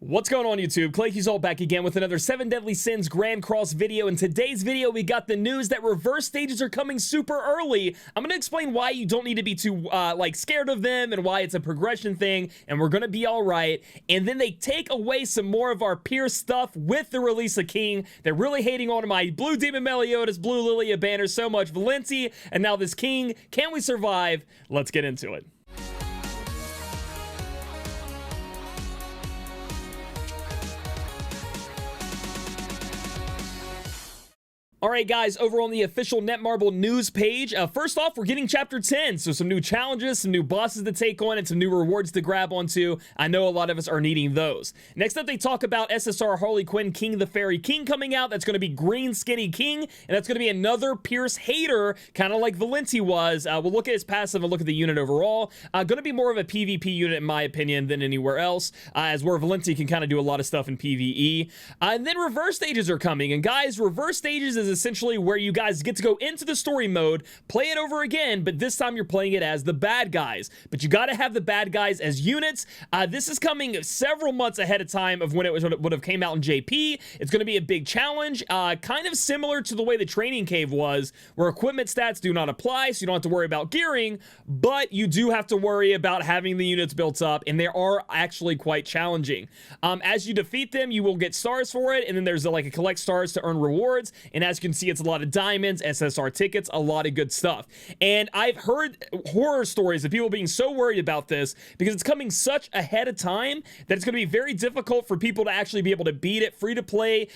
What's going on, YouTube? Claykeys back again with another 7 Deadly Sins Grand Cross video. In today's video, we got the news that reverse stages are coming super early. I'm going to explain why you don't need to be too scared of them and why it's a progression thing, and we're going to be all right. And then they take away some more of our Pierce stuff with the release of King. They're really hating on my Blue Demon Meliodas, Blue Lilia banner so much. Valenti, and now this King. Can we survive? Let's get into it. Alright guys, over on the official Netmarble news page, first off, we're getting Chapter 10, so some new challenges, some new bosses to take on, and some new rewards to grab onto. I know a lot of us are needing those. Next up, they talk about SSR Harley Quinn King the Fairy King coming out. That's going to be Green Skinny King, and that's going to be another Pierce hater, kind of like Valenti was. We'll look at his passive and look at the unit overall. Going to be more of a PvP unit, in my opinion, than anywhere else, as where Valenti can kind of do a lot of stuff in PvE. And then reverse stages are coming, and guys, reverse stages is essentially where you guys get to go into the story mode, play it over again, but this time you're playing it as the bad guys. But you got to have the bad guys as units. This is coming several months ahead of time of when it would have came out in JP. It's going to be a big challenge, kind of similar to the way the training cave was, where equipment stats do not apply, so you don't have to worry about gearing, but you do have to worry about having the units built up, and they are actually quite challenging. As you defeat them, you will get stars for it, and then there's a collect stars to earn rewards, and as you can see, it's a lot of diamonds, SSR tickets, a lot of good stuff. And I've heard horror stories of people being so worried about this because it's coming such ahead of time that it's going to be very difficult for people to actually be able to beat it. Free to play,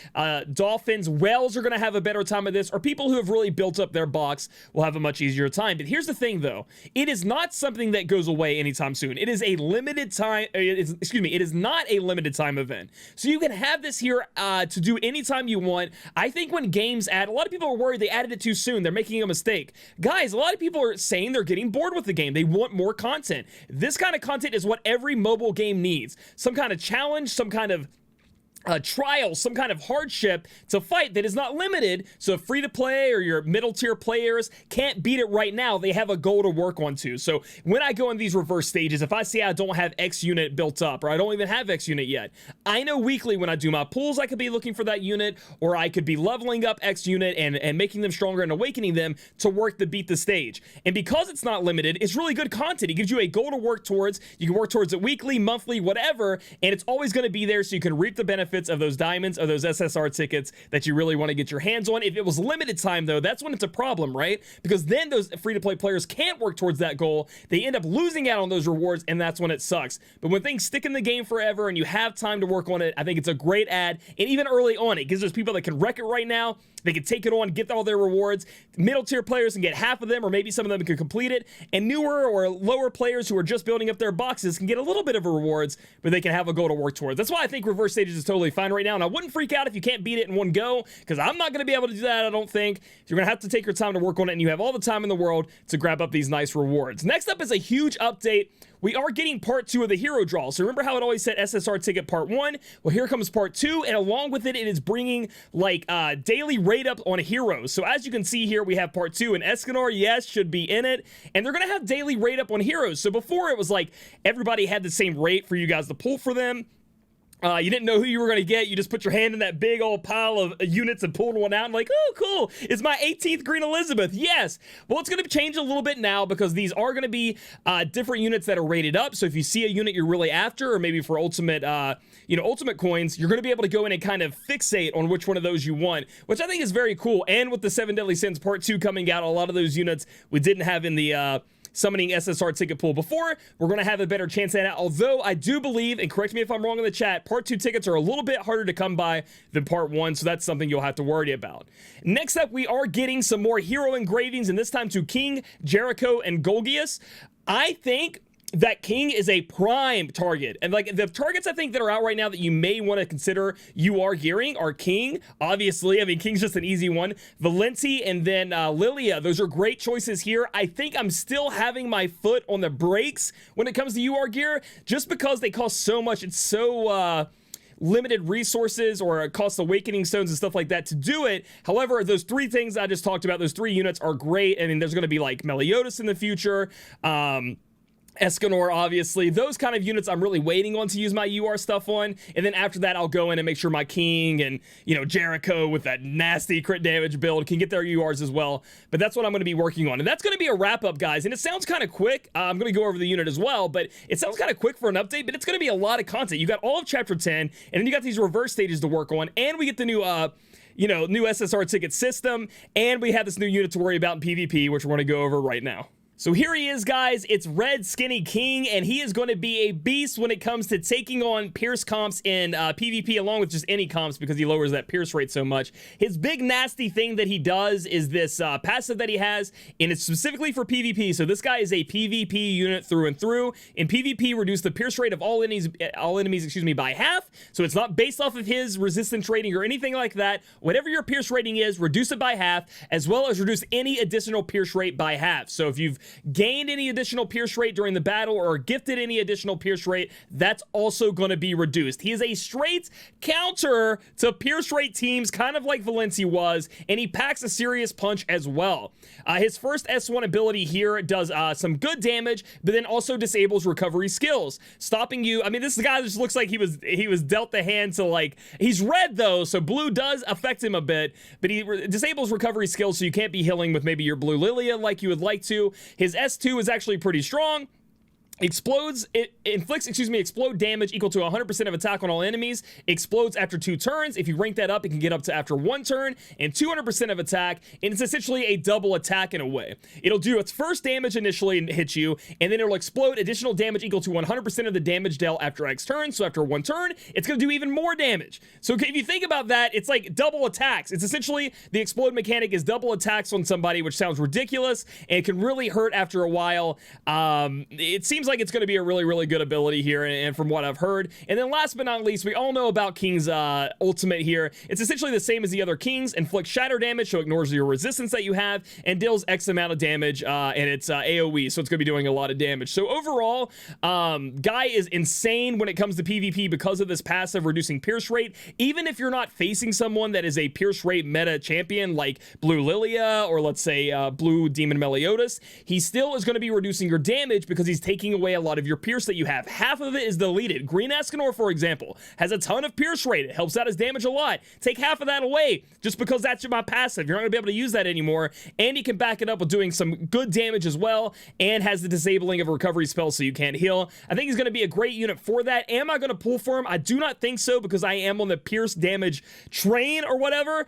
dolphins, whales are going to have a better time of this, or people who have really built up their box will have a much easier time. But here's the thing though, it is not something that goes away anytime soon. It is a limited time, it is not a limited time event. So you can have this here to do anytime you want. I think when games add, a lot of people are worried they added it too soon. They're making a mistake. Guys, a lot of people are saying they're getting bored with the game. They want more content. This kind of content is what every mobile game needs. Some kind of challenge, some kind of trial, some kind of hardship to fight that is not limited, so free to play or your middle tier players can't beat it right now. They have a goal to work on too. So when I go in these reverse stages, if I see I don't have X unit built up, or I don't even have X unit yet, I know weekly when I do my pulls, I could be looking for that unit, or I could be leveling up X unit and making them stronger and awakening them to work to beat the stage. And because it's not limited, it's really good content. It gives you a goal to work towards. You can work towards it weekly, monthly, whatever, and it's always going to be there so you can reap the benefits of those diamonds, of those SSR tickets that you really want to get your hands on. If it was limited time though, that's when it's a problem, right? Because then those free-to-play players can't work towards that goal. They end up losing out on those rewards, and that's when it sucks. But when things stick in the game forever and you have time to work on it, I think it's a great ad. And even early on, it gives those people that can wreck it right now, they can take it on, get all their rewards. Middle tier players can get half of them, or maybe some of them can complete it. And newer or lower players who are just building up their boxes can get a little bit of rewards, but they can have a goal to work towards. That's why I think reverse stages is totally fine right now. And I wouldn't freak out if you can't beat it in one go, because I'm not going to be able to do that, I don't think. You're going to have to take your time to work on it, and you have all the time in the world to grab up these nice rewards. Next up is a huge update. We are getting part 2 of the hero draw. So remember how it always said SSR Ticket part 1? Well, here comes part 2, and along with it, it is bringing daily rate up on heroes. So as you can see here, we have part 2, and Escanor, yes, should be in it, and they're going to have daily rate up on heroes. So before, it was like everybody had the same rate for you guys to pull for them. You didn't know who you were going to get. You just put your hand in that big old pile of units and pulled one out and like, oh, cool. It's my 18th Green Elizabeth. Yes. Well, it's going to change a little bit now because these are going to be different units that are rated up. So if you see a unit you're really after, or maybe for ultimate, ultimate coins, you're going to be able to go in and kind of fixate on which one of those you want, which I think is very cool. And with the 7 Deadly Sins part 2 coming out, a lot of those units we didn't have in the summoning SSR ticket pool before, we're going to have a better chance at it. Although I do believe, and correct me if I'm wrong in the chat, part 2 tickets are a little bit harder to come by than part 1, so that's something you'll have to worry about. Next up, we are getting some more hero engravings, and this time to King, Jericho, and Golgius. I think that King is a prime target, and like the targets I think that are out right now that you may want to consider you are gearing are King, obviously. I mean, King's just an easy one. Valenti, and then Lilia. Those are great choices here. I think I'm still having my foot on the brakes when it comes to UR gear, just because they cost so much. It's so limited resources, or it costs awakening stones and stuff like that to do it. However, those 3 things I just talked about, those 3 units are great. I mean, there's going to be like Meliodas in the future. Escanor, obviously. Those kind of units I'm really waiting on to use my UR stuff on. And then after that, I'll go in and make sure my King and, you know, Jericho with that nasty crit damage build can get their URs as well. But that's what I'm going to be working on. And that's going to be a wrap-up, guys. And it sounds kind of quick. I'm going to go over the unit as well, but it sounds kind of quick for an update, but it's going to be a lot of content. You got all of Chapter 10, and then you got these reverse stages to work on, and we get the new, new SSR ticket system, and we have this new unit to worry about in PvP, which we're going to go over right now. So here he is, guys. It's Red Skinny King, and he is going to be a beast when it comes to taking on Pierce comps in PvP, along with just any comps, because he lowers that Pierce rate so much. His big nasty thing that he does is this passive that he has, and it's specifically for PvP. So this guy is a PvP unit through and through. In PvP, reduce the Pierce rate of all enemies, by half. So it's not based off of his resistance rating or anything like that. Whatever your Pierce rating is, reduce it by half, as well as reduce any additional Pierce rate by half. So if you've gained any additional Pierce rate during the battle or gifted any additional Pierce rate, that's also going to be reduced. He is a straight counter to Pierce rate teams, kind of like Valencia was, and he packs a serious punch as well. His first S1 ability here does some good damage, but then also disables recovery skills, stopping you. I mean, this guy just looks like he was dealt the hand to, like, he's red though, so blue does affect him a bit, but he disables recovery skills, so you can't be healing with maybe your blue Lilia like you would like to. His S2 is actually pretty strong. Explode damage equal to 100% of attack on all enemies. Explodes after 2 turns. If you rank that up, it can get up to after 1 turn and 200% of attack. And it's essentially a double attack in a way. It'll do its first damage initially and hit you, and then it'll explode additional damage equal to 100% of the damage dealt after X turn. So after 1 turn, it's going to do even more damage. So if you think about that, it's like double attacks. It's essentially the explode mechanic is double attacks on somebody, which sounds ridiculous, and it can really hurt after a while. It seems like it's going to be a really, really good ability here, and from what I've heard. And then last but not least, we all know about King's ultimate here. It's essentially the same as the other Kings. Inflicts shatter damage, so ignores your resistance that you have, and deals X amount of damage, and it's AoE, so it's going to be doing a lot of damage. So overall, guy is insane when it comes to PvP because of this passive reducing Pierce rate. Even if you're not facing someone that is a Pierce rate meta champion like Blue Lilia or let's say Blue Demon Meliodas, he still is going to be reducing your damage because he's taking away a lot of your Pierce that you have. Half of it is deleted. Green Escanor, for example, has a ton of Pierce rate. It helps out his damage a lot. Take half of that away just because that's my passive. You're not going to be able to use that anymore. And he can back it up with doing some good damage as well, and has the disabling of recovery spells so you can't heal. I think he's going to be a great unit for that. Am I going to pull for him? I do not think so, because I am on the Pierce damage train or whatever.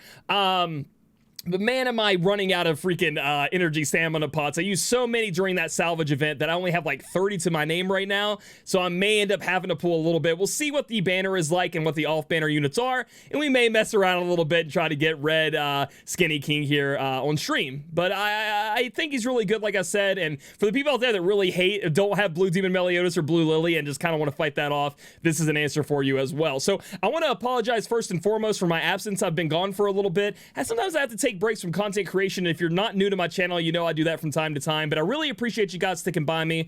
But man, am I running out of freaking energy stamina pots. I used so many during that salvage event that I only have like 30 to my name right now. So I may end up having to pull a little bit. We'll see what the banner is like and what the off-banner units are. And we may mess around a little bit and try to get Red Skinny King here on stream. But I think he's really good, like I said. And for the people out there that really don't have Blue Demon Meliodas or Blue Lily and just kind of want to fight that off, this is an answer for you as well. So I want to apologize first and foremost for my absence. I've been gone for a little bit. And sometimes I have to take breaks from content creation. If you're not new to my channel, you know I do that from time to time, but I really appreciate you guys sticking by me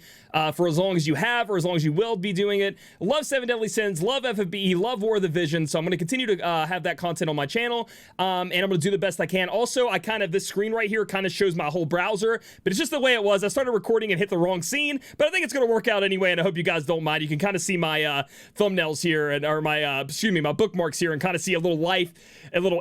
for as long as you have, or as long as you will be doing it. Love 7 Deadly Sins, love FFBE, love War of the Vision, so I'm going to continue to have that content on my channel, and I'm going to do the best I can. Also, this screen right here kind of shows my whole browser, but it's just the way it was. I started recording and hit the wrong scene, but I think it's going to work out anyway, and I hope you guys don't mind. You can kind of see my thumbnails here, or my bookmarks here, and kind of see a little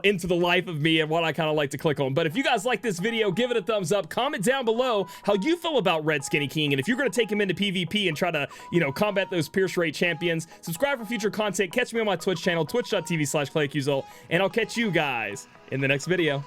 into the life of me and what I kind of like to click on. But if you guys like this video, give it a thumbs up. Comment down below how you feel about Red Skinny King, and if you're going to take him into PvP and try to, combat those Pierce rate champions. Subscribe for future content. Catch me on my Twitch channel, twitch.tv/ClayAccusal, and I'll catch you guys in the next video.